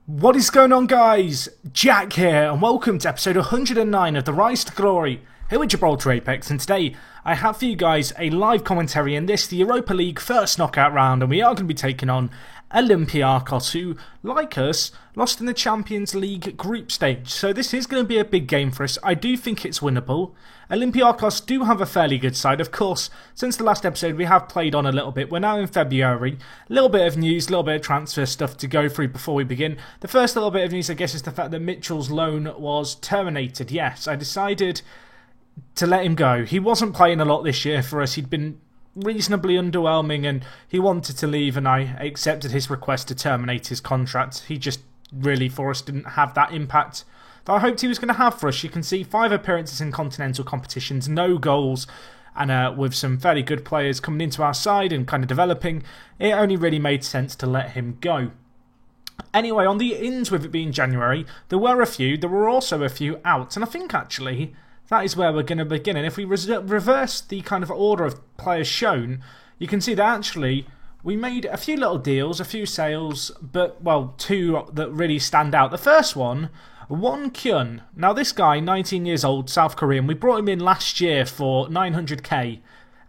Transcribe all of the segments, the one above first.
What is going on, guys? Jack here, and welcome to episode 109 of the Rise to Glory here with Gibraltar Apex. And today I have for you guys a live commentary in this, the Europa League first knockout round, and we are going to be taking on Olympiacos, who, like us, lost in the Champions League group stage. So this is going to be a big game for us. I do think it's winnable. Olympiacos do have a fairly good side. Of course, since the last episode we have played on a little bit. We're now in February. A little bit of news, a little bit of transfer stuff to go through before we begin. The first little bit of news, I guess, is the fact that Mitchell's loan was terminated. Yes, I decided to let him go. He wasn't playing a lot this year for us. He'd been reasonably underwhelming and he wanted to leave, and I accepted his request to terminate his contract. He just really, for us, didn't have that impact that I hoped he was going to have for us. You can see 5 appearances in continental competitions, no goals, and with some fairly good players coming into our side and kind of developing, it only really made sense to let him go. Anyway, on the ins with it being January, there were a few. There were also a few outs, and I think actually that is where we're going to begin. And if we reverse the kind of order of players shown, you can see that actually we made a few little deals, a few sales, but, well, 2 that really stand out. The first one, Won Kyun. Now, this guy, 19 years old, South Korean, we brought him in last year for 900k.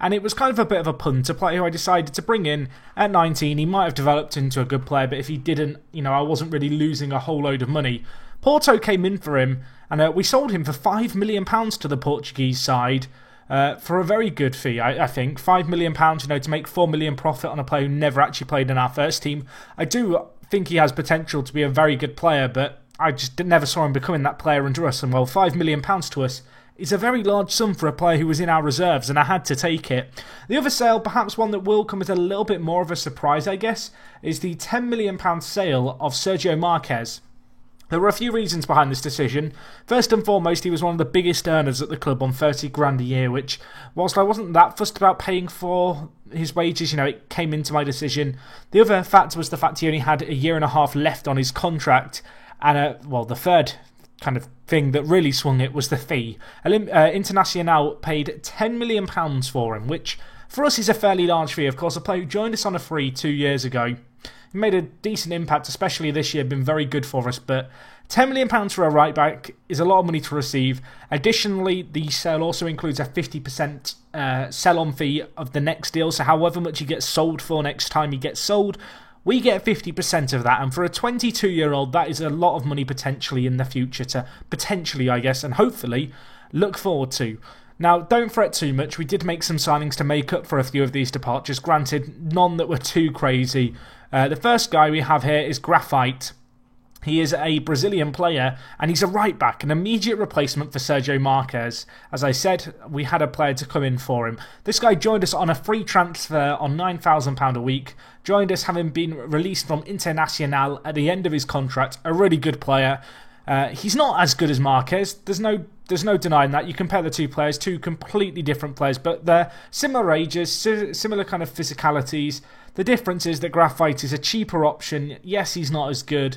And it was kind of a bit of a punt, a player who I decided to bring in at 19. He might have developed into a good player, but if he didn't, I wasn't really losing a whole load of money. Porto came in for him, and we sold him for £5 million to the Portuguese side for a very good fee, I think. £5 million, to make £4 million profit on a player who never actually played in our first team. I do think he has potential to be a very good player, but I just never saw him becoming that player under us. And, well, £5 million to us is a very large sum for a player who was in our reserves, and I had to take it. The other sale, perhaps one that will come as a little bit more of a surprise, I guess, is the £10 million sale of Sergio Marquez. There were a few reasons behind this decision. First and foremost, he was one of the biggest earners at the club on 30 grand a year, which, whilst I wasn't that fussed about paying for his wages, it came into my decision. The other factor was the fact he only had a year and a half left on his contract. And, the third kind of thing that really swung it was the fee. Internacional paid £10 million for him, which for us is a fairly large fee. Of course, a player who joined us on a free 2 years ago. He made a decent impact, especially this year, been very good for us, but £10 million for a right-back is a lot of money to receive. Additionally, the sale also includes a 50% sell-on fee of the next deal, so however much he gets sold for next time he gets sold, we get 50% of that, and for a 22-year-old, that is a lot of money potentially in the future to potentially, I guess, and hopefully look forward to. Now, don't fret too much. We did make some signings to make up for a few of these departures. Granted, none that were too crazy. The first guy we have here is Graphite. He is a Brazilian player, and he's a right-back, an immediate replacement for Sergio Marquez. As I said, we had a player to come in for him. This guy joined us on a free transfer on £9,000 a week. Joined us having been released from Internacional at the end of his contract. A really good player. He's not as good as Marquez. There's no denying that. You compare the two players, two completely different players, but they're similar ages, similar kind of physicalities. The difference is that Graphite is a cheaper option. Yes, he's not as good,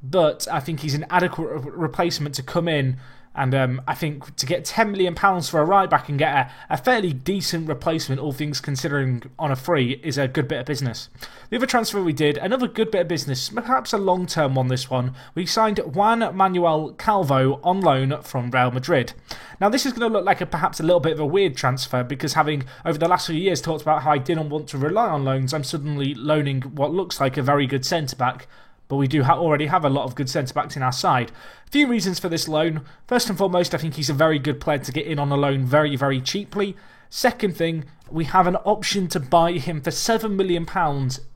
but I think he's an adequate replacement to come in. And I think to get £10 million for a right-back and get a fairly decent replacement, all things considering, on a free, is a good bit of business. The other transfer we did, another good bit of business, perhaps a long-term one this one, we signed Juan Manuel Calvo on loan from Real Madrid. Now this is going to look like perhaps a little bit of a weird transfer, because having, over the last few years, talked about how I didn't want to rely on loans, I'm suddenly loaning what looks like a very good centre-back. But we do already have a lot of good centre-backs in our side. A few reasons for this loan. First and foremost, I think he's a very good player to get in on a loan very, very cheaply. Second thing, we have an option to buy him for £7 million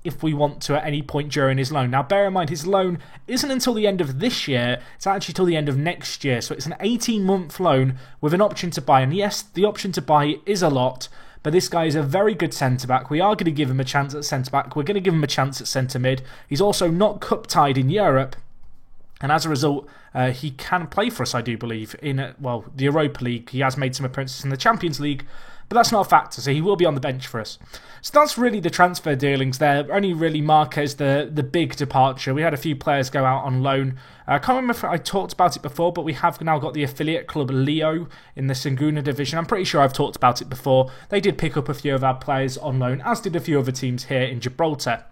if we want to at any point during his loan. Now, bear in mind, his loan isn't until the end of this year. It's actually till the end of next year. So it's an 18-month loan with an option to buy. And yes, the option to buy is a lot. But this guy is a very good centre-back. We are going to give him a chance at centre-back. We're going to give him a chance at centre-mid. He's also not cup-tied in Europe. And as a result, he can play for us, I do believe, in, the Europa League. He has made some appearances in the Champions League. But that's not a factor, so he will be on the bench for us. So that's really the transfer dealings there. Only really Marquez, the big departure. We had a few players go out on loan. I can't remember if I talked about it before, but we have now got the affiliate club Leo in the Segunda division. I'm pretty sure I've talked about it before. They did pick up a few of our players on loan, as did a few other teams here in Gibraltar.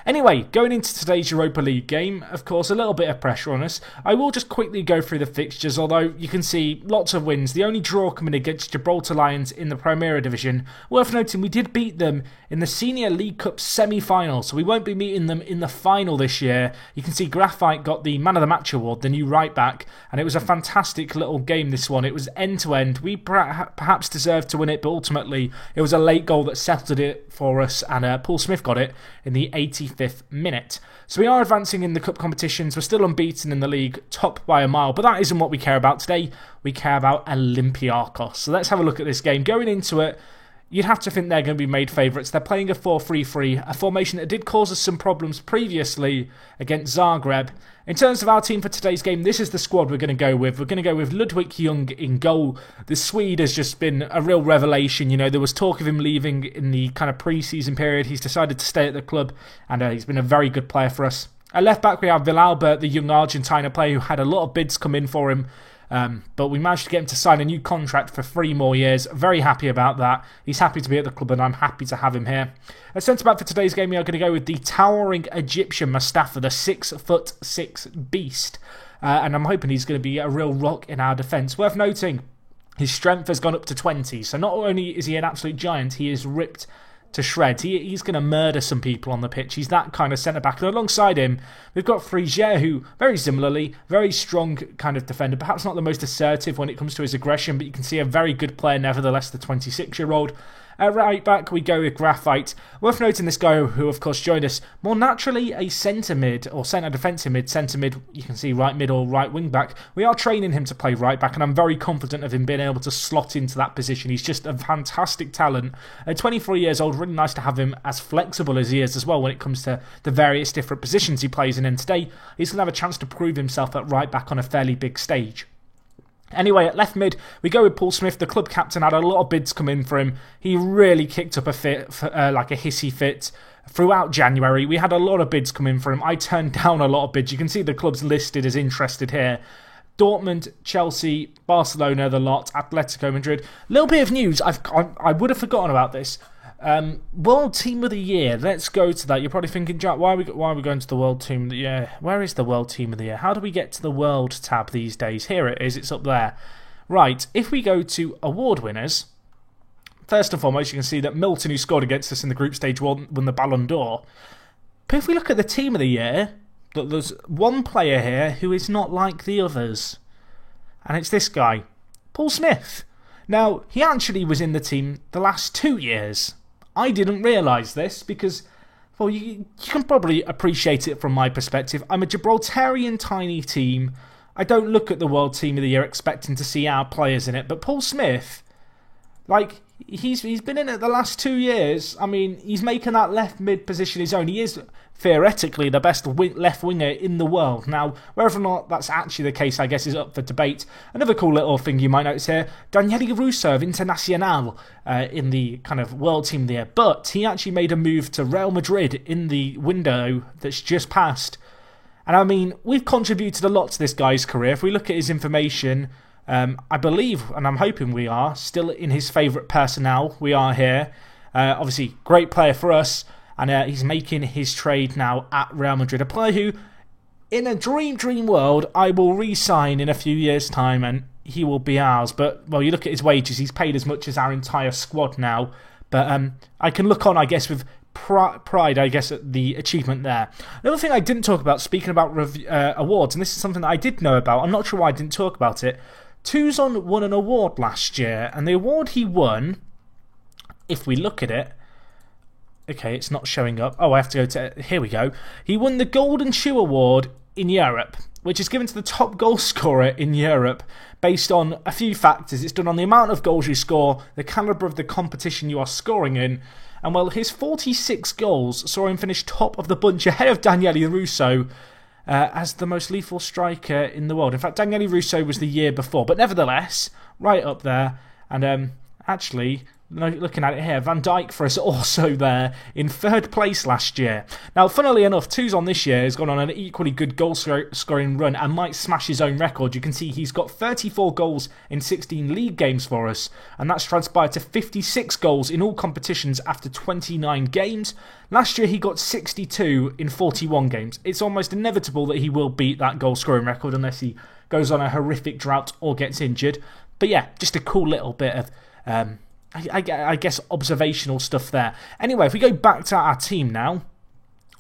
Anyway, going into today's Europa League game, of course, a little bit of pressure on us. I will just quickly go through the fixtures, although you can see lots of wins. The only draw coming against Gibraltar Lions in the Primera Division. Worth noting, we did beat them in the Senior League Cup semi-final, so we won't be meeting them in the final this year. You can see Graphite got the Man of the Match award, the new right back, and it was a fantastic little game, this one. It was end-to-end. We perhaps deserved to win it, but ultimately it was a late goal that settled it for us, and Paul Smith got it in the 85th minute. So we are advancing in the cup competitions. We're still unbeaten in the league, top by a mile, but that isn't what we care about today. We care about Olympiacos. So let's have a look at this game. Going into it, you'd have to think they're going to be made favourites. They're playing a 4-3-3, a formation that did cause us some problems previously against Zagreb. In terms of our team for today's game, this is the squad we're going to go with. We're going to go with Ludwig Jung in goal. The Swede has just been a real revelation. You know, there was talk of him leaving in the kind of pre-season period. He's decided to stay at the club, and he's been a very good player for us. At left back, we have Villalba, the young Argentina player who had a lot of bids come in for him. But we managed to get him to sign a new contract for 3 more years. Very happy about that. He's happy to be at the club, and I'm happy to have him here. At centre-back for today's game, we are going to go with the towering Egyptian Mustafa, the 6'6" beast. And I'm hoping he's going to be a real rock in our defence. Worth noting, his strength has gone up to 20. So not only is he an absolute giant, he is ripped to shreds. He's going to murder some people on the pitch. He's that kind of centre-back. And alongside him, we've got Frigier, who, very similarly, very strong kind of defender. Perhaps not the most assertive when it comes to his aggression, but you can see a very good player nevertheless, the 26-year-old. At right back, we go with Graphite. Worth noting this guy who, of course, joined us more naturally a centre mid, or centre defensive mid, centre mid, you can see right mid or right wing back. We are training him to play right back, and I'm very confident of him being able to slot into that position. He's just a fantastic talent. At 23 years old, really nice to have him as flexible as he is as well when it comes to the various different positions he plays in. And today, he's going to have a chance to prove himself at right back on a fairly big stage. Anyway, at left mid, we go with Paul Smith. The club captain had a lot of bids come in for him. He really kicked up a fit, like a hissy fit, throughout January. We had a lot of bids come in for him. I turned down a lot of bids. You can see the clubs listed as interested here. Dortmund, Chelsea, Barcelona, the lot, Atletico Madrid. Little bit of news. I would have forgotten about this. World Team of the Year. Let's go to that. You're probably thinking, Jack, why are we going to the World Team of the Year? Where is the World Team of the Year? How do we get to the World tab these days? Here it is. It's up there. Right. If we go to award winners, first and foremost, you can see that Milton, who scored against us in the group stage, won the Ballon d'Or. But if we look at the Team of the Year, there's one player here who is not like the others. And it's this guy, Paul Smith. Now, he actually was in the team the last 2 years. I didn't realise this because, well, you can probably appreciate it from my perspective. I'm a Gibraltarian tiny team. I don't look at the World Team of the Year expecting to see our players in it. But Paul Smith, like, he's been in it the last 2 years. I mean, he's making that left mid position his own. He is theoretically the best left winger in the world. Now, whether or not that's actually the case, I guess, is up for debate. Another cool little thing you might notice here, Daniele Russo of Internazionale in the kind of World Team of the Year. But he actually made a move to Real Madrid in the window that's just passed. And I mean, we've contributed a lot to this guy's career. If we look at his information, I believe, and I'm hoping we are, still in his favourite personnel. We are here. Obviously, great player for us. And he's making his trade now at Real Madrid. A player who, in a dream world, I will re-sign in a few years' time and he will be ours. But, well, you look at his wages, he's paid as much as our entire squad now. But I can look on, I guess, with pride, I guess, at the achievement there. Another thing I didn't talk about, speaking about awards, and this is something that I did know about, I'm not sure why I didn't talk about it. Tuzon won an award last year, and the award he won, if we look at it, okay, it's not showing up. Oh, I have to go to... Here we go. He won the Golden Shoe Award in Europe, which is given to the top goal scorer in Europe based on a few factors. It's done on the amount of goals you score, the calibre of the competition you are scoring in, and, well, his 46 goals saw him finish top of the bunch ahead of Daniele Russo as the most lethal striker in the world. In fact, Daniele Russo was the year before, but nevertheless, right up there. And actually, looking at it here, Van Dijk for us also there in 3rd place last year. Now, funnily enough, Tuzon this year has gone on an equally good goal scoring run and might smash his own record. You can see he's got 34 goals in 16 league games for us, and that's transpired to 56 goals in all competitions after 29 games. Last year he got 62 in 41 games. It's almost inevitable that he will beat that goal scoring record unless he goes on a horrific drought or gets injured. But yeah, just a cool little bit of I guess observational stuff there. Anyway, if we go back to our team now,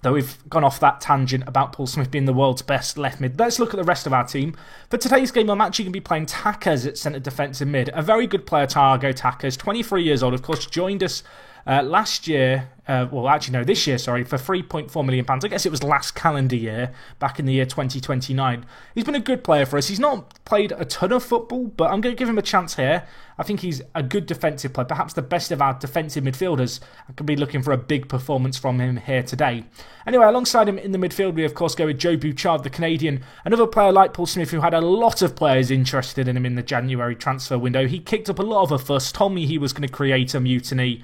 though we've gone off that tangent about Paul Smith being the world's best left mid, let's look at the rest of our team. For today's game, I'm actually going to be playing Takas at centre defensive mid. A very good player, Thiago Takas, 23 years old, of course, joined us last year, this year, sorry, for £3.4 million. I guess it was last calendar year, back in the year 2029. He's been a good player for us. He's not played a ton of football, but I'm going to give him a chance here. I think he's a good defensive player, perhaps the best of our defensive midfielders. I could be looking for a big performance from him here today. Anyway, alongside him in the midfield, we of course go with Joe Bouchard, the Canadian, another player like Paul Smith who had a lot of players interested in him in the January transfer window. He kicked up a lot of a fuss, told me he was going to create a mutiny.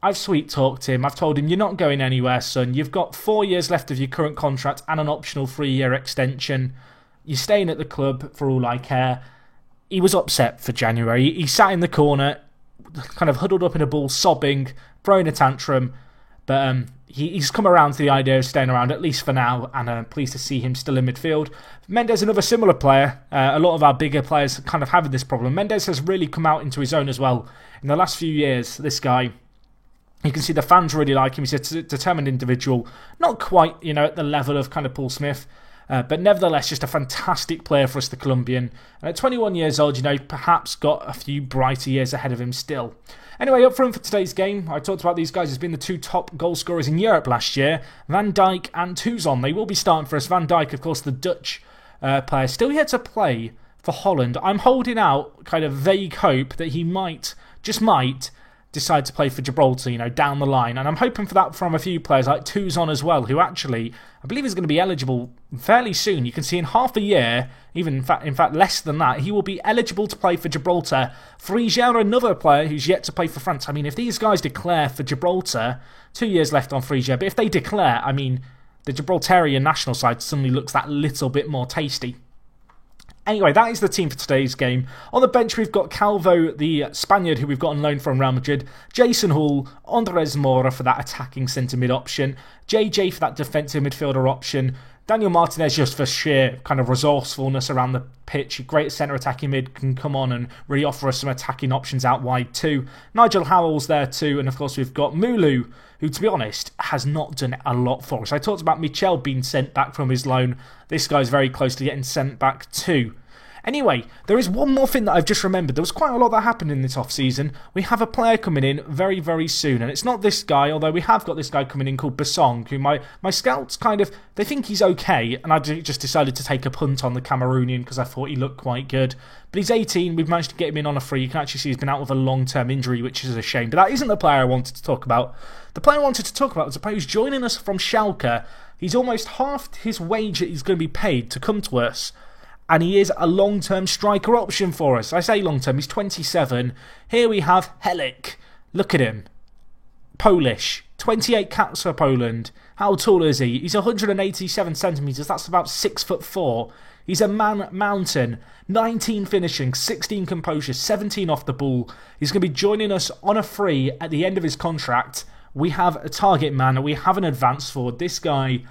I've sweet talked him. I've told him, you're not going anywhere, son. You've got 4 years left of your current contract and an optional 3-year extension. You're staying at the club for all I care. He was upset for January. He sat in the corner, kind of huddled up in a ball, sobbing, throwing a tantrum. But he's come around to the idea of staying around, at least for now, and I'm pleased to see him still in midfield. Mendes, another similar player. A lot of our bigger players kind of having this problem. Mendes has really come out into his own as well. In the last few years, this guy, you can see the fans really like him. He's a determined individual. Not quite, at the level of kind of Paul Smith. But nevertheless, just a fantastic player for us, the Colombian. And at 21 years old, perhaps got a few brighter years ahead of him still. Anyway, up front for today's game, I talked about these guys as being the 2 top goal scorers in Europe last year. Van Dijk and Tuzon. They will be starting for us. Van Dijk, of course, the Dutch player, still yet to play for Holland. I'm holding out kind of vague hope that he might, just might, decide to play for Gibraltar, down the line. And I'm hoping for that from a few players like Tuzon as well, who actually, I believe is going to be eligible fairly soon. You can see in half a year, even in fact less than that, he will be eligible to play for Gibraltar. Frigère, another player who's yet to play for France. I mean, if these guys declare for Gibraltar, 2 years left on Frigère, but if they declare, I mean, the Gibraltarian national side suddenly looks that little bit more tasty. Anyway, that is the team for today's game. On the bench, we've got Calvo, the Spaniard, who we've got on loan from Real Madrid. Jason Hall, Andres Mora for that attacking centre-mid option. JJ for that defensive midfielder option. Daniel Martinez just for sheer kind of resourcefulness around the pitch. Great centre attacking mid, can come on and really offer us some attacking options out wide too. Nigel Howell's there too. And of course, we've got Mulu, who, to be honest, has not done a lot for us. I talked about Michel being sent back from his loan. This guy's very close to getting sent back too. Anyway, there is one more thing that I've just remembered. There was quite a lot that happened in this off-season. We have a player coming in very, very soon. And it's not this guy, although we have got this guy coming in called Basong, who my scouts kind of, they think he's okay. And I just decided to take a punt on the Cameroonian because I thought he looked quite good. But he's 18. We've managed to get him in on a free. You can actually see he's been out with a long-term injury, which is a shame. But that isn't the player I wanted to talk about. The player I wanted to talk about was a player who's joining us from Schalke. He's almost halved his wage that he's going to be paid to come to us. And he is a long-term striker option for us. I say long-term, he's 27. Here we have Helik. Look at him. Polish. 28 caps for Poland. How tall is he? He's 187 centimetres. That's about 6'4". He's a man mountain. 19 finishing, 16 composure, 17 off the ball. He's going to be joining us on a free at the end of his contract. We have a target man and we have an advance forward. This guy,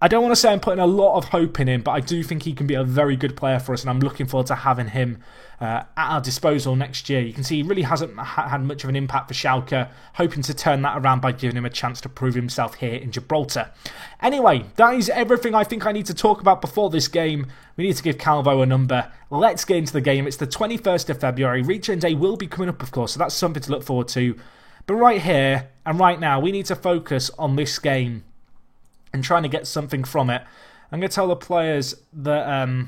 I don't want to say I'm putting a lot of hope in him, but I do think he can be a very good player for us, and I'm looking forward to having him at our disposal next year. You can see he really hasn't had much of an impact for Schalke, hoping to turn that around by giving him a chance to prove himself here in Gibraltar. Anyway, that is everything I think I need to talk about before this game. We need to give Calvo a number. Let's get into the game. It's the 21st of February. Return day will be coming up, of course, so that's something to look forward to. But right here and right now, we need to focus on this game and trying to get something from it. I'm going to tell the players that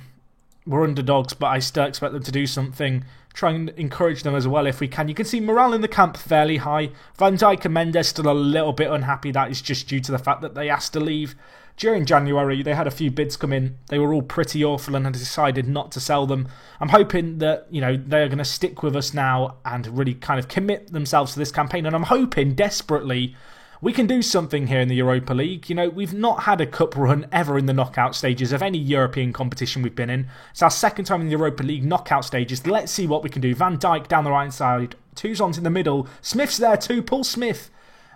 we're underdogs, but I still expect them to do something. Try and encourage them as well if we can. You can see morale in the camp fairly high. Van Dijk and Mendes still a little bit unhappy. That is just due to the fact that they asked to leave. during January, they had a few bids come in. They were all pretty awful and had decided not to sell them. I'm hoping that, they're going to stick with us now and really kind of commit themselves to this campaign. And I'm hoping desperately we can do something here in the Europa League. We've not had a cup run ever in the knockout stages of any European competition we've been in. It's our second time in the Europa League knockout stages. Let's see what we can do. Van Dijk down the right side. Touzon's in the middle. Smith's there too. Paul Smith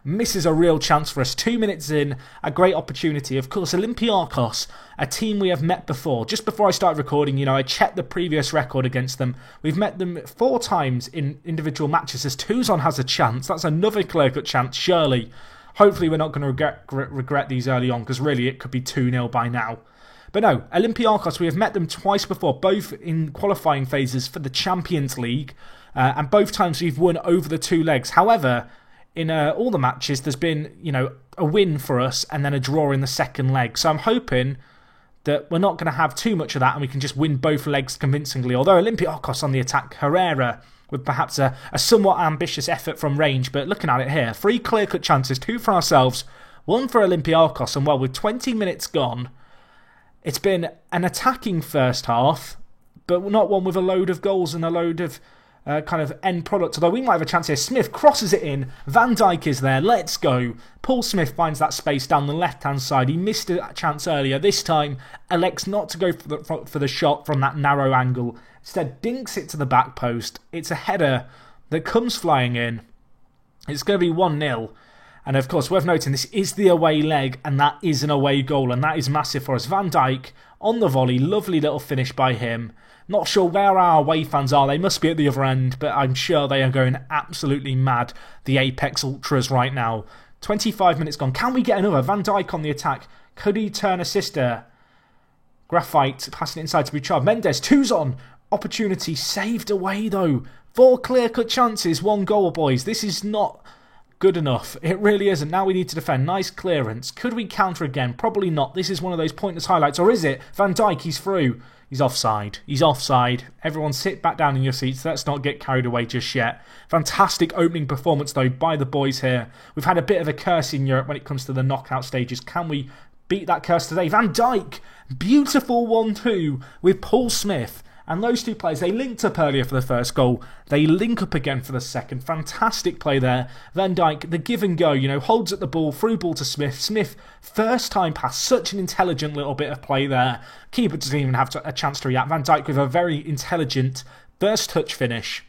misses a real chance for us. 2 minutes in, a great opportunity. Of course, Olympiacos, a team we have met before. Just before I started recording, I checked the previous record against them. We've met them 4 times in individual matches. As Touzon has a chance, that's another clear-cut chance, surely. Hopefully we're not going to regret these early on, because really it could be 2-0 by now. But no, Olympiacos, we have met them twice before, both in qualifying phases for the Champions League, and both times we've won over the 2 legs. However, in all the matches, there's been, a win for us and then a draw in the second leg. So I'm hoping that we're not going to have too much of that and we can just win both legs convincingly. Although Olympiacos on the attack, Herrera with perhaps a somewhat ambitious effort from range. But looking at it here, 3 clear-cut chances, 2 for ourselves, 1 for Olympiacos. And well, with 20 minutes gone, it's been an attacking first half, but not one with a load of goals and a load of kind of end product. Although we might have a chance here. Smith crosses it in. Van Dijk is there. Let's go. Paul Smith finds that space down the left-hand side. He missed a chance earlier. This time, elects not to go for the shot from that narrow angle. Instead, dinks it to the back post. It's a header that comes flying in. It's going to be 1-0. And of course, worth noting, this is the away leg, and that is an away goal, and that is massive for us. Van Dijk on the volley. Lovely little finish by him. Not sure where our away fans are. They must be at the other end, but I'm sure they are going absolutely mad, the Apex Ultras right now. 25 minutes gone. Can we get another? Van Dijk on the attack. Could he turn assister? Graphite passing it inside to Bouchard. Mendes, Touzon. Opportunity saved away though. 4 clear-cut chances, 1 goal, boys. This is not good enough. It really isn't. Now we need to defend. Nice clearance. Could we counter again? Probably not. This is one of those pointless highlights. Or is it? Van Dijk, he's through. He's offside. He's offside. Everyone sit back down in your seats. Let's not get carried away just yet. Fantastic opening performance, though, by the boys here. We've had a bit of a curse in Europe when it comes to the knockout stages. Can we beat that curse today? Van Dijk! Beautiful 1-2 with Paul Smith. And those 2 players, they linked up earlier for the first goal. They link up again for the second. Fantastic play there. Van Dijk, the give and go, holds at the ball, through ball to Smith. Smith, first time pass, such an intelligent little bit of play there. Keeper doesn't even have a chance to react. Van Dijk with a very intelligent first touch finish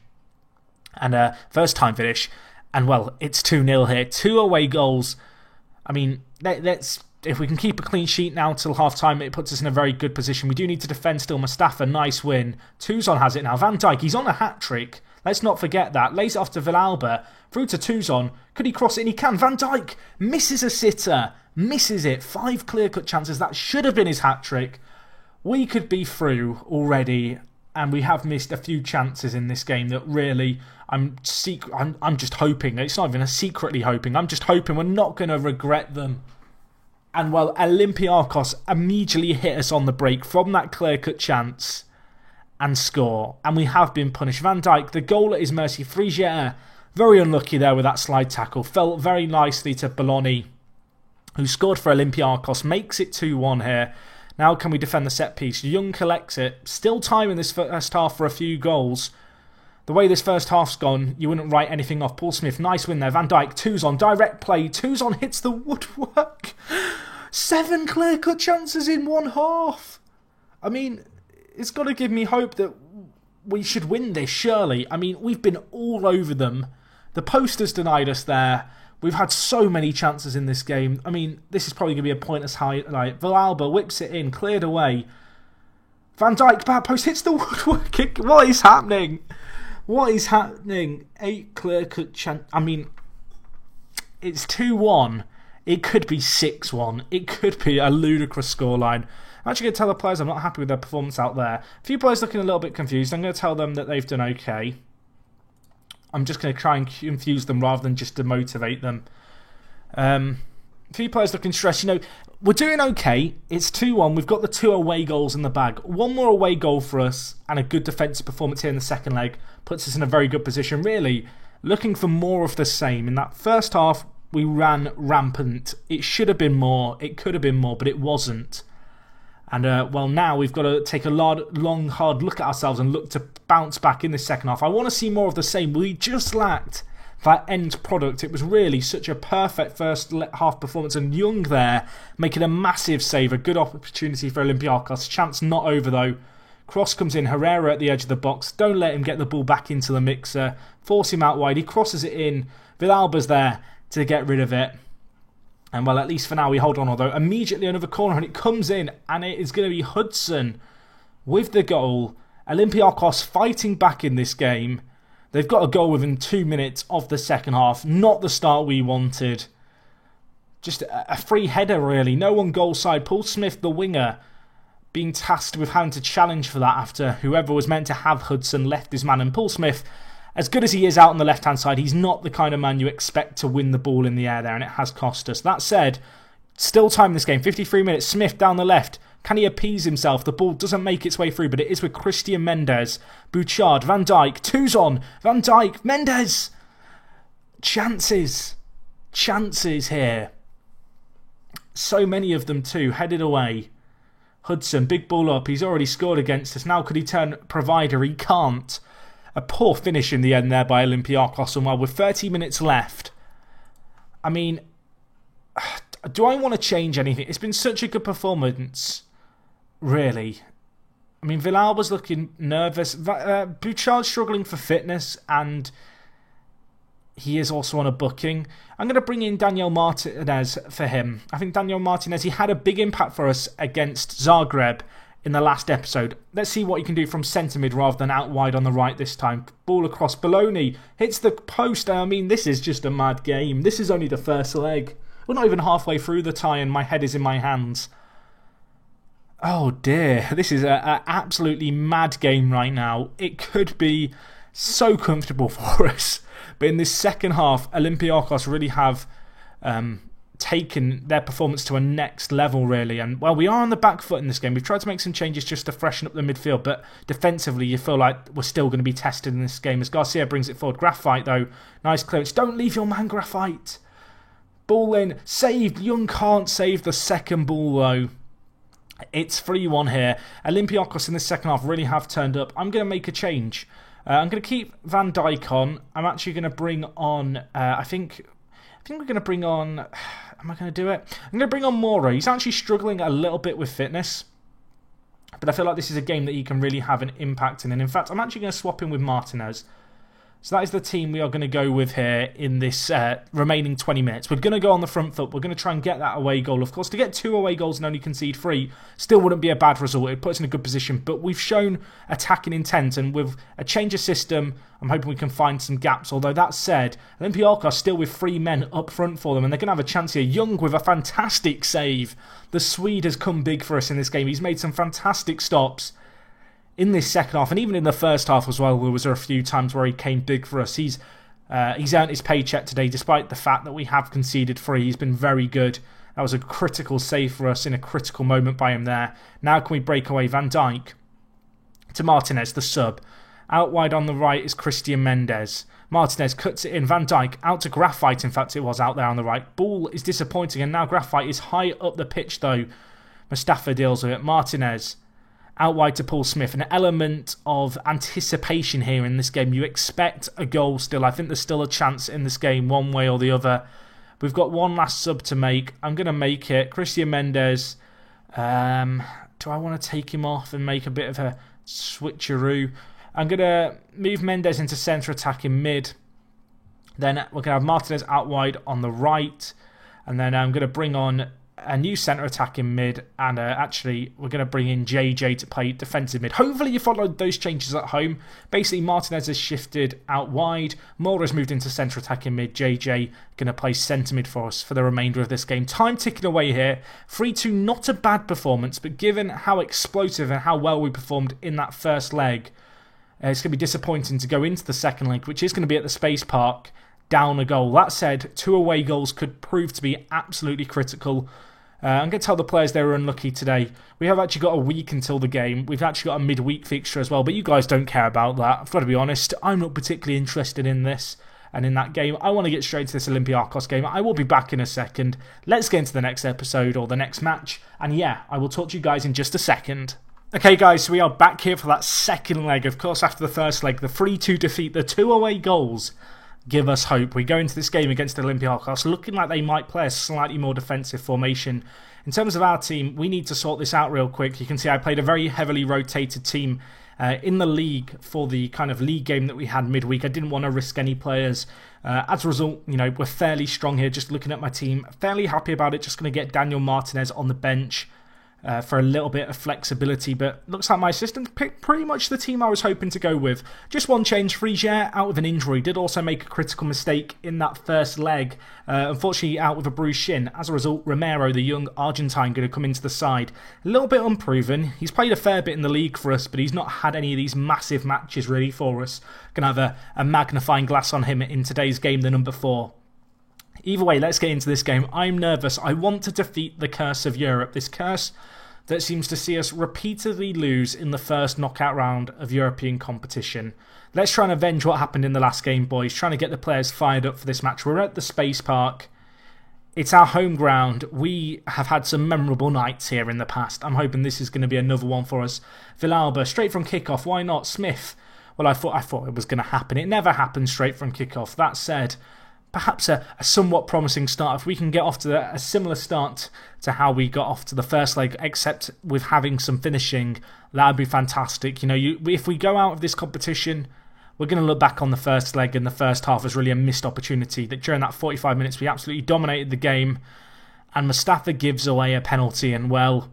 and a first time finish. And well, it's 2-0 here. 2 away goals. I mean, if we can keep a clean sheet now till half-time, it puts us in a very good position. We do need to defend still. Mustafa, nice win. Touzon has it now. Van Dijk, he's on a hat-trick. Let's not forget that. Lays it off to Villalba. Through to Touzon. Could he cross it? And he can. Van Dijk misses a sitter. Misses it. 5 clear-cut chances. That should have been his hat-trick. We could be through already. And we have missed a few chances in this game that really, I'm just hoping. It's not even a secretly hoping. I'm just hoping we're not going to regret them. And well, Olympiacos immediately hit us on the break from that clear-cut chance and score. And we have been punished. Van Dijk, the goal at his mercy. Frigier, very unlucky there with that slide tackle. Fell very nicely to Bologna, who scored for Olympiacos. Makes it 2-1 here. Now can we defend the set piece? Young collects it. Still time in this first half for a few goals. The way this first half's gone, you wouldn't write anything off. Paul Smith, nice win there. Van Dijk, Touzon, direct play. Touzon hits the woodwork. 7 clear-cut chances in 1 half. I mean, it's got to give me hope that we should win this, surely. I mean, we've been all over them. The posters denied us there. We've had so many chances in this game. I mean, this is probably going to be a pointless highlight. Villalba whips it in, cleared away. Van Dijk, back post, hits the woodwork. What is happening? What is happening? 8 clear-cut chances. I mean, it's 2-1. It could be 6-1. It could be a ludicrous scoreline. I'm actually going to tell the players I'm not happy with their performance out there. A few players looking a little bit confused. I'm going to tell them that they've done okay. I'm just going to try and confuse them rather than just demotivate them. A few players looking stressed. We're doing okay. It's 2-1. We've got the 2 away goals in the bag. 1 more away goal for us and a good defensive performance here in the second leg puts us in a very good position. Really, looking for more of the same. In that first half, We ran rampant. It should have been more. It could have been more, but it wasn't. And, well, now we've got to take a long, hard look at ourselves and look to bounce back in the second half. I want to see more of the same. We just lacked that end product. It was really such a perfect first half performance. And Young there making a massive save. A good opportunity for Olympiacos. Chance not over, though. Cross comes in. Herrera at the edge of the box. Don't let him get the ball back into the mixer. Force him out wide. He crosses it in. Villalba's there to get rid of it. And, well, at least for now we hold on, although immediately another corner and it comes in and it is going to be Hudson with the goal. Olympiacos fighting back in this game. They've got a goal within 2 minutes of the second half. Not the start we wanted. Just a free header, really. No one goal side. Paul Smith, the winger, being tasked with having to challenge for that after whoever was meant to have Hudson left his man. And Paul Smith, as good as he is out on the left-hand side, he's not the kind of man you expect to win the ball in the air there, and it has cost us. That said, still time in this game, 53 minutes, Smith down the left. Can he appease himself? The ball doesn't make its way through, but it is with Christian Mendes. Bouchard, Van Dijk, two's on. Van Dijk, Mendes! Chances here. So many of them too, headed away. Hudson, big ball up, he's already scored against us. Now could he turn provider? He can't. A poor finish in the end there by Olympiacos, and well, with 30 minutes left, I mean, do I want to change anything? It's been such a good performance, really. I mean, Villalba's looking nervous. Bouchard's struggling for fitness, and he is also on a booking. I'm going to bring in Daniel Martinez for him. I think Daniel Martinez, he had a big impact for us against Zagreb in the last episode. Let's see what he can do from centre mid rather than out wide on the right this time. Ball across. Bologna hits the post. I mean, this is just a mad game. This is only the first leg. We're not even halfway through the tie and my head is in my hands. Oh dear. This is an absolutely mad game right now. It could be so comfortable for us. But in this second half, Olympiacos really have taken their performance to a next level, really. And, well, we are on the back foot in this game. We've tried to make some changes just to freshen up the midfield, but defensively you feel like we're still going to be tested in this game as Garcia brings it forward. Graphite, though, nice clearance. Don't leave your man, Graphite. Ball in, saved. Young can't save the second ball, though. It's 3-1 here. Olympiacos in the second half really have turned up. I'm going to make a change. I'm going to keep Van Dijk on. I'm actually going to bring on, I think we're going to bring on... Am I going to do it? I'm going to bring on Mora. He's actually struggling a little bit with fitness. But I feel like this is a game that he can really have an impact in. And in fact, I'm actually going to swap him with Martinez. So that is the team we are going to go with here in this remaining 20 minutes. We're going to go on the front foot. We're going to try and get that away goal. Of course, to get 2 away goals and only concede 3 still wouldn't be a bad result. It puts us in a good position. But we've shown attacking intent. And with a change of system, I'm hoping we can find some gaps. Although that said, Olympiacos still with 3 men up front for them. And they're going to have a chance here. Young with a fantastic save. The Swede has come big for us in this game. He's made some fantastic stops in this second half, and even in the first half as well, there was a few times where he came big for us. He's earned his paycheck today, despite the fact that we have conceded 3. He's been very good. That was a critical save for us in a critical moment by him there. Now can we break away? Van Dijk to Martinez, the sub. Out wide on the right is Christian Mendes. Martinez cuts it in. Van Dijk out to Graphite. In fact, it was out there on the right. Ball is disappointing, and now Graphite is high up the pitch, though. Mustafa deals with it. Martinez out wide to Paul Smith. An element of anticipation here in this game. You expect a goal still. I think there's still a chance in this game, one way or the other. We've got one last sub to make. I'm going to make it. Christian Mendes. Do I want to take him off and make a bit of a switcheroo? I'm going to move Mendes into centre attack in mid. Then we're going to have Martinez out wide on the right. And then I'm going to bring on a new centre attack in mid, and actually we're going to bring in JJ to play defensive mid. Hopefully you followed those changes at home. Basically Martinez has shifted out wide, Mora's moved into centre attack in mid, JJ going to play centre mid for us for the remainder of this game. Time ticking away here. 3-2, not a bad performance, but given how explosive and how well we performed in that first leg, it's going to be disappointing to go into the second leg, which is going to be at the Space Park, down a goal. That said, 2 away goals could prove to be absolutely critical. I'm going to tell the players they were unlucky today. We have actually got a week until the game. We've actually got a midweek fixture as well, but you guys don't care about that. I've got to be honest, I'm not particularly interested in this. And in that game, I want to get straight to this Olympiacos game. I will be back in a second. Let's get into the next episode or the next match. And yeah, I will talk to you guys in just a second. Okay guys, so we are back here for that second leg. Of course, after the first leg, the 3-2 defeat, the 2 away goals give us hope. We go into this game against Olympiacos looking like they might play a slightly more defensive formation. In terms of our team, we need to sort this out real quick. You can see I played a very heavily rotated team in the league for the kind of league game that we had midweek. I didn't want to risk any players. As a result, we're fairly strong here. Just looking at my team, fairly happy about it. Just going to get Daniel Martinez on the bench for a little bit of flexibility, but looks like my assistant picked pretty much the team I was hoping to go with. Just one change, Frigier out with an injury, did also make a critical mistake in that first leg, unfortunately out with a bruised shin. As a result, Romero, the young Argentine, going to come into the side. A little bit unproven, he's played a fair bit in the league for us, but he's not had any of these massive matches really for us. Going to have a magnifying glass on him in today's game, the number 4. Either way, let's get into this game. I'm nervous. I want to defeat the curse of Europe. This curse that seems to see us repeatedly lose in the first knockout round of European competition. Let's try and avenge what happened in the last game, boys. Trying to get the players fired up for this match. We're at the Space Park. It's our home ground. We have had some memorable nights here in the past. I'm hoping this is going to be another one for us. Villalba, straight from kickoff. Why not? Smith. Well, I thought it was going to happen. It never happened straight from kickoff. That said, perhaps a somewhat promising start. If we can get off to a similar start to how we got off to the first leg, except with having some finishing, that would be fantastic. If we go out of this competition, we're going to look back on the first leg and the first half as really a missed opportunity. That during that 45 minutes, we absolutely dominated the game, and Mustafa gives away a penalty, and well,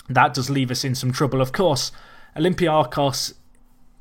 that does leave us in some trouble. Of course, Olympiacos,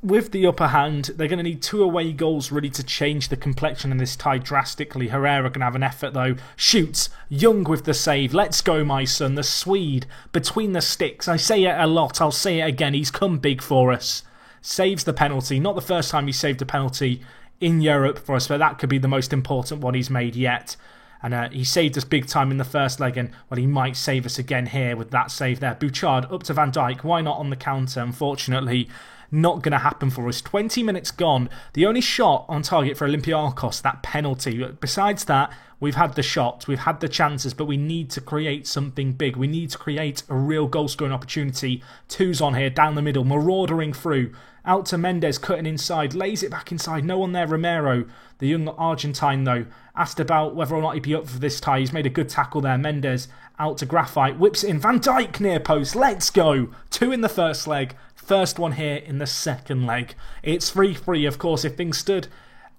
with the upper hand, they're going to need 2 away goals really to change the complexion in this tie drastically. Herrera can have an effort though. Shoots. Young with the save. Let's go, my son. The Swede between the sticks. I say it a lot. I'll say it again. He's come big for us. Saves the penalty. Not the first time he saved a penalty in Europe for us, but that could be the most important one he's made yet. And he saved us big time in the first leg, and well, he might save us again here with that save there. Bouchard up to Van Dijk. Why not on the counter? Unfortunately, not going to happen for us. 20 minutes gone. The only shot on target for Olympiacos, that penalty. Besides that, we've had the shots, we've had the chances, but we need to create something big. We need to create a real goal-scoring opportunity. Tuzon here, down the middle, marauding through. Out to Mendes, cutting inside, lays it back inside. No one there, Romero. The young Argentine, though, asked about whether or not he'd be up for this tie. He's made a good tackle there. Mendes out to Graphite, whips it in. Van Dijk near post. Let's go. 2 in the first leg. First one here in the second leg. It's 3-3, of course. If things stood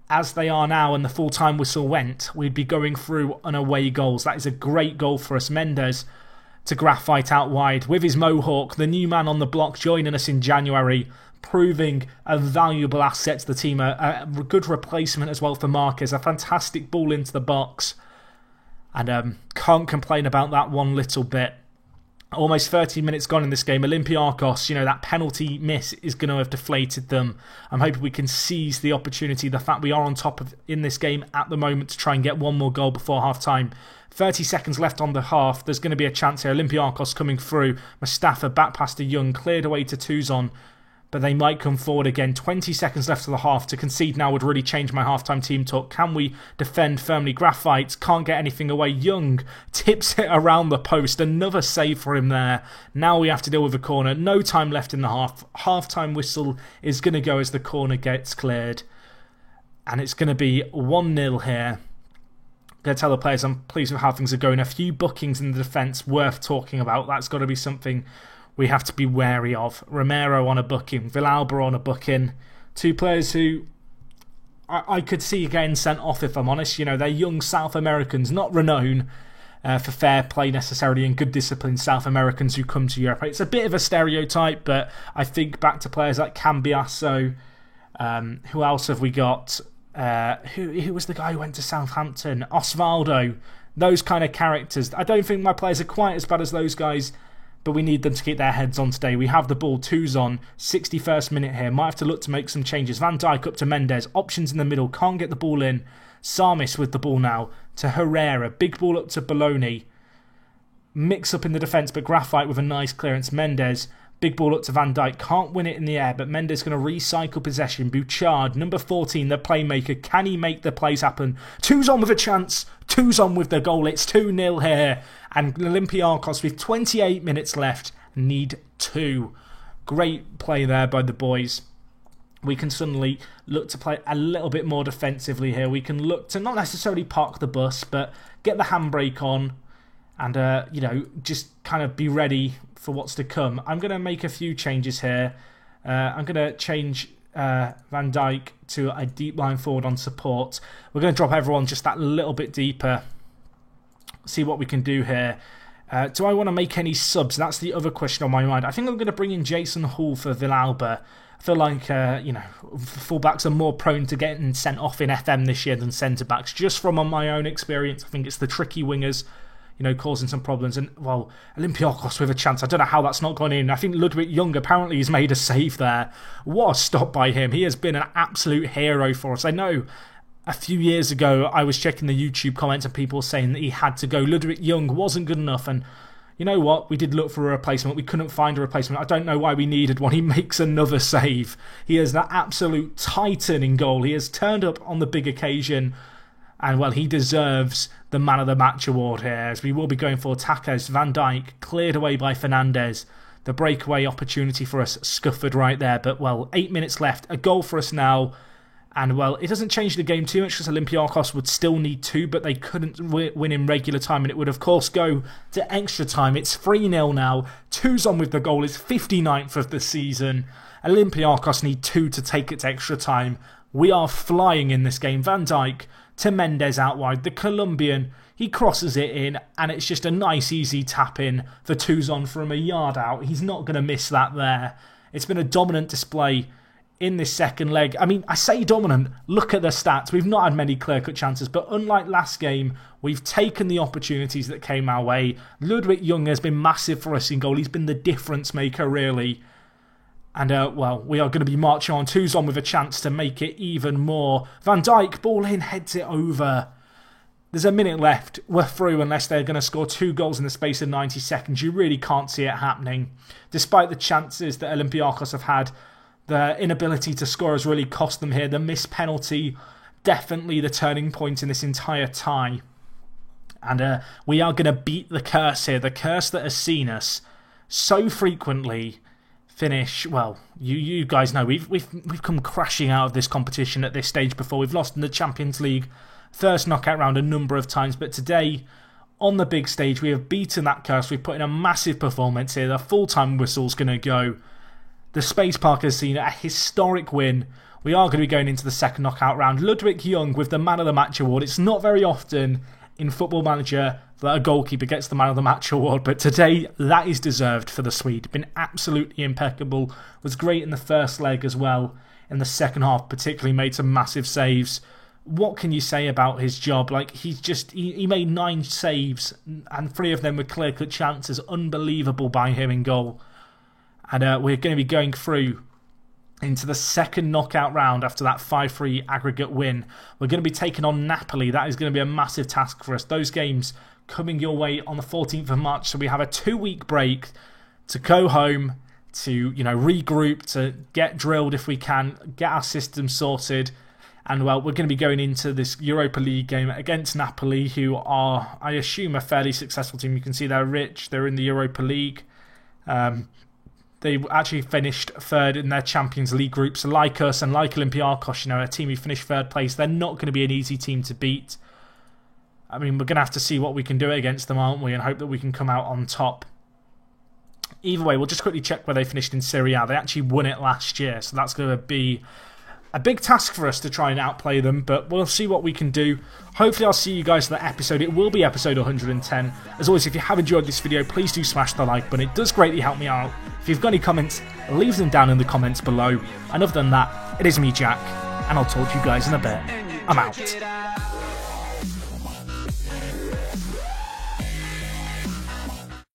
as they are now and the full-time whistle went, we'd be going through on away goals. That is a great goal for us. Mendes to Graphite out wide with his mohawk, the new man on the block joining us in January, proving a valuable asset to the team, a good replacement as well for Marquez, a fantastic ball into the box, and can't complain about that one little bit. Almost 30 minutes gone in this game. Olympiacos, that penalty miss is going to have deflated them. I'm hoping we can seize the opportunity, the fact we are on top of in this game at the moment, to try and get one more goal before half-time. 30 seconds left on the half. There's going to be a chance here. Olympiacos coming through. Mustafa back past to Young, cleared away to Tuzon, but they might come forward again. 20 seconds left of the half. To concede now would really change my half-time team talk. Can we defend firmly? Graphite can't get anything away. Young tips it around the post. Another save for him there. Now we have to deal with a corner. No time left in the half. Half-time whistle is going to go as the corner gets cleared. And it's going to be 1-0 here. I'm going to tell the players I'm pleased with how things are going. A few bookings in the defence worth talking about. That's got to be something we have to be wary of. Romero on a booking, Villalba on a booking. 2 players who I could see getting sent off, if I'm honest. They're young South Americans, not renowned for fair play necessarily and good discipline South Americans who come to Europe. It's a bit of a stereotype, but I think back to players like Cambiasso. Who else have we got? Who was the guy who went to Southampton? Osvaldo. Those kind of characters. I don't think my players are quite as bad as those guys, but we need them to keep their heads on today. We have the ball, Tuzon, 61st minute here. Might have to look to make some changes. Van Dijk up to Mendes. Options in the middle. Can't get the ball in. Sarmis with the ball now to Herrera. Big ball up to Bologna. Mix up in the defence, but Graphite with a nice clearance. Mendes Big ball up to Van Dijk, can't win it in the air, but Mendes going to recycle possession. Bouchard, number 14, the playmaker, can he make the plays happen? Tuzon with a chance, Tuzon with the goal, it's 2-0 here, and Olympiacos with 28 minutes left, need 2. Great play there by the boys. We can suddenly look to play a little bit more defensively here. We can look to not necessarily park the bus, but get the handbrake on and, you know, just kind of be ready for what's to come. I'm going to make a few changes here. I'm going to change Van Dijk to a deep line forward on support. We're going to drop everyone just that little bit deeper. See what we can do here. Do I want to make any subs? That's the other question on my mind. I think I'm going to bring in Jason Hall for Villalba. I feel like, you know, fullbacks are more prone to getting sent off in FM this year than centre-backs. Just from on my own experience, I think it's the tricky wingers, you know, causing some problems. And, well, Olympiacos with a chance. I don't know how that's not gone in. I think Ludwig Young apparently has made a save there. What a stop by him. He has been an absolute hero for us. I know a few years ago I was checking the YouTube comments and people saying that he had to go. Ludwig Young wasn't good enough, and you know what? We did look for a replacement. We couldn't find a replacement. I don't know why we needed one. He makes another save. He is an absolute titan in goal. He has turned up on the big occasion. And, well, he deserves the Man of the Match award here, as we will be going for Takos. Van Dijk cleared away by Fernandes. The breakaway opportunity for us scuppered right there. But, well, 8 minutes left. A goal for us now. And, well, it doesn't change the game too much because Olympiacos would still need 2, but they couldn't win in regular time. And it would, of course, go to extra time. It's 3-0 now. Tuzon with the goal. It's 59th of the season. Olympiacos need 2 to take it to extra time. We are flying in this game. Van Dijk to Mendes out wide. The Colombian, he crosses it in, and it's just a nice, easy tap in for Tuzon from a yard out. He's not going to miss that there. It's been a dominant display in this second leg. I mean, I say dominant. Look at the stats. We've not had many clear-cut chances, but unlike last game, we've taken the opportunities that came our way. Ludwig Young has been massive for us in goal. He's been the difference maker, really. And, well, we are going to be marching on. Tuzon with a chance to make it even more. Van Dijk, ball in, heads it over. There's a minute left. We're through unless they're going to score 2 goals in the space of 90 seconds. You really can't see it happening. Despite the chances that Olympiacos have had, the inability to score has really cost them here. The missed penalty, definitely the turning point in this entire tie. And we are going to beat the curse here. The curse that has seen us so frequently finish, well, you guys know, we've come crashing out of this competition at this stage before. We've lost in the Champions League first knockout round a number of times. But today, on the big stage, we have beaten that curse. We've put in a massive performance here. The full-time whistle's going to go. The Space Park has seen a historic win. We are going to be going into the second knockout round. Ludwig Young with the Man of the Match award. It's not very often in Football Manager that a goalkeeper gets the Man of the Match award, but today that is deserved for the Swede. Been absolutely impeccable. Was great in the first leg as well. In the second half, particularly made some massive saves. What can you say about his job? Like, he made 9 saves, and 3 of them were clear-cut chances. Unbelievable by him in goal. And we're going to be going through into the second knockout round after that 5-3 aggregate win. We're going to be taking on Napoli. That is going to be a massive task for us. Those games coming your way on the 14th of March. So we have a 2-week break to go home, to, you know, regroup, to get drilled if we can, get our system sorted. And, well, we're going to be going into this Europa League game against Napoli, who are, I assume, a fairly successful team. You can see they're rich. They're in the Europa League. They actually finished third in their Champions League groups, like us and like Olympiacos, you know, a team who finished third place. They're not going to be an easy team to beat. I mean, we're going to have to see what we can do against them, aren't we, and hope that we can come out on top. Either way, we'll just quickly check where they finished in Serie A. They actually won it last year, so that's going to be a big task for us to try and outplay them, but we'll see what we can do. Hopefully I'll see you guys for that episode. It will be episode 110. As always, if you have enjoyed this video, please do smash the like button. It does greatly help me out. If you've got any comments, leave them down in the comments below. And other than that, it is me, Jack, and I'll talk to you guys in a bit. I'm out.